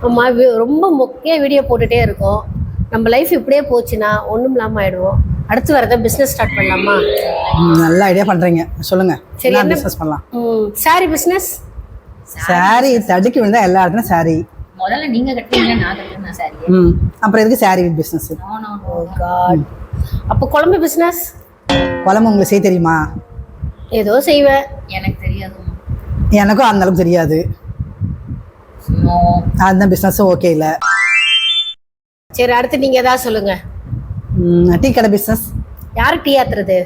ஆமா, ரொம்ப மொக்கையா வீடியோ போட்டுட்டே இருக்கோம். நம்ம லைஃப் இப்படியே போச்சுன்னா ஒண்ணும் இல்லாம ஆயிடுவோம். அடுத்து வேற ஏதாவது பிசினஸ் ஸ்டார்ட் பண்ணலாமா? நல்ல ஐடியா பண்றீங்க, சொல்லுங்க. சரி, என்ன பிசினஸ் பண்ணலாம்? Sorry business. சாரி தடுக்கி விழுந்தா எல்லா இடத்துலயும் சாரி. முதல்ல நீங்க கட்டுவீங்க, நான் கட்டுறேன் சாரி. அப்புறம் எதுக்கு சாரி பிசினஸ்? ஓ காட். அப்ப குழம்பு பிசினஸ். குழம்பு உங்களுக்கு செய்ய தெரியுமா? ஏதோ செய்வேன். எனக்கு தெரியாது. எனக்கும் அந்த அளவுக்கு தெரியாது. அந்த பிசினஸ் ஓகே இல்ல. சரி, அடுத்து நீங்க ஏதாவது சொல்லுங்க. டீ கடை பிசினஸ். யாரு டீ ஆத்துறது?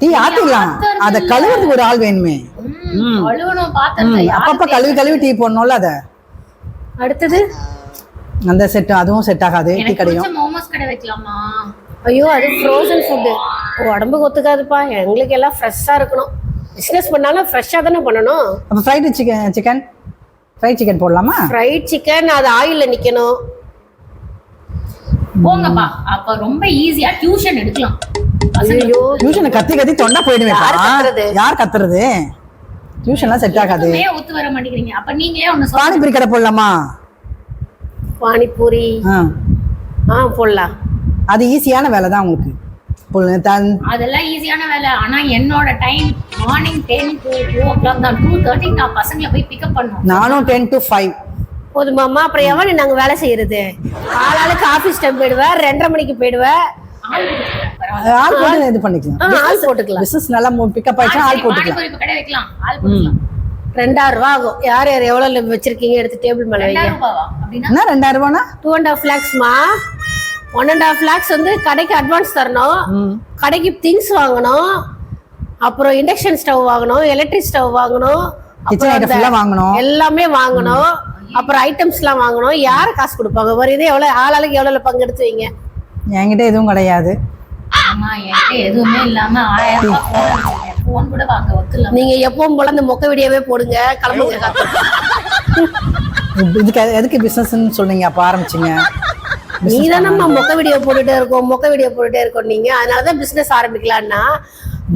டீ ஆத்திடலாம், அத கழுவுறதுக்கு ஒரு ஆள் வேணுமே. கழுவணும், பாத்திரம் அப்பப்ப கழுவி கழுவி டீ போடணும்ல. அத அடுத்தது அந்த செட், அதுவும் செட் ஆகாது. டீ கடையும். மோமோஸ் கடை வைக்கலாமா? ஐயோ, அது ஃப்ரோசன் ஃபுட்டு, உடம்புக்கு ஒத்துக்காதுப்பா. எங்களுக்கு எல்லாம் ஃப்ரெஷ்ஷா இருக்கணும். பிசினஸ் பண்ணாலும் ஃப்ரெஷ்ஷா தானே பண்ணணும். அப்ப ஃப்ரைட் சிக்கன் போடலாமா? ஃப்ரைட் சிக்கன் அது ஆயில்ல நிக்கணும். போங்கப்பா, அப்ப ரொம்ப ஈஸியா டியூஷன் எடுக்கலாம். ஐயோ, டியூஷன் கத்தி கத்தி தொண்டா போயிடுவேன். யார் கத்துறது? டியூஷன்லாம் செட் ஆகாது. ஒத்து வர மாட்டேங்கிறீங்க. அப்ப நீங்களே ஒண்ணு பானிபூரி கடை போடலாமா? பானிபூரி போடலாம். அது ஈஸியான வேலை தான் உங்களுக்கு. அதெல்லாம் ஈஸியான வேலை. ஆனா என்னோட டைம் மார்னிங் 10 to 2 o'clock தான். 2:30 நான் பசங்களை போய் பிக்கப் பண்ணுவேன். நானும் 10 to 5 போதுமாமா? அப்புறம் எவனு நாங்க வேலை செய்யறது? ஆளாளுக்கு ஆபீஸ் டைம் போயிடுவேன், 2:30 மணிக்கு போயிடுவேன். ஆள் போட்டு இது பண்ணிக்கலாம். ஆள் போட்டுக்கலாம். பிசினஸ் நல்லா பிக்கப் ஆயிடுச்சா ஆள் போட்டுக்கலாம். கடை வைக்கலாம், ஆள் போட்டுக்கலாம். 2000 ரூபா ஆகும். யார் யார் எவ்வளவு வச்சிருக்கீங்க எடுத்து டேபிள் மேல வைங்க. 2000 ரூபாவா? அப்படின்னா என்ன 2000 ரூபானா? 2.5 lakhsமா. 1.5 lakhs வந்து கடைக்கு அட்வான்ஸ் தரணும், கடைக்கு திங்ஸ் வாங்கணும், அப்புறம் இண்டக்ஷன் ஸ்டவ் வாங்கணும், எலக்ட்ரிக் ஸ்டவ் வாங்கணும், எல்லாமே வாங்கணும், அப்புறம் ஐட்டம்ஸ் எல்லாம் வாங்கணும். யாரு காசு கொடுப்பாங்க? ஒரு இதே எவ்வளவு ஆளாளுக்கு எவ்வளவு பங்கு எடுத்து வைங்க. என்கிட்ட எதுவும் கிடையாது. ஆமா, என்கிட்ட எதுவுமே இல்லாம 1000 ரூபாய் போன் கூட வாங்க ஒத்துல. நீங்க எப்பவும் போல அந்த மொக்க வீடியோவே போடுங்க, கிளம்புங்க. இதுக்கு எதுக்கு பிசினஸ்னு சொன்னீங்க? அப்ப ஆரம்பிச்சீங்க. நீதான் நம்ம மொக்க வீடியோ போட்டுட்டே இருக்கோம் நீங்க. அதனாலதான் பிசினஸ் ஆரம்பிக்கலாம்னா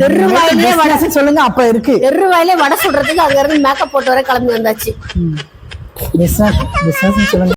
வெறும் வாயிலே வடை சொல்லுங்க. அப்ப இருக்கு வெறும் வாயிலே வடை சுடுறதுக்கு அங்க இருந்து மேக்கப் போட்டு வர கிளம்பி வந்தாச்சு. பிசினஸ் சொல்லுங்க.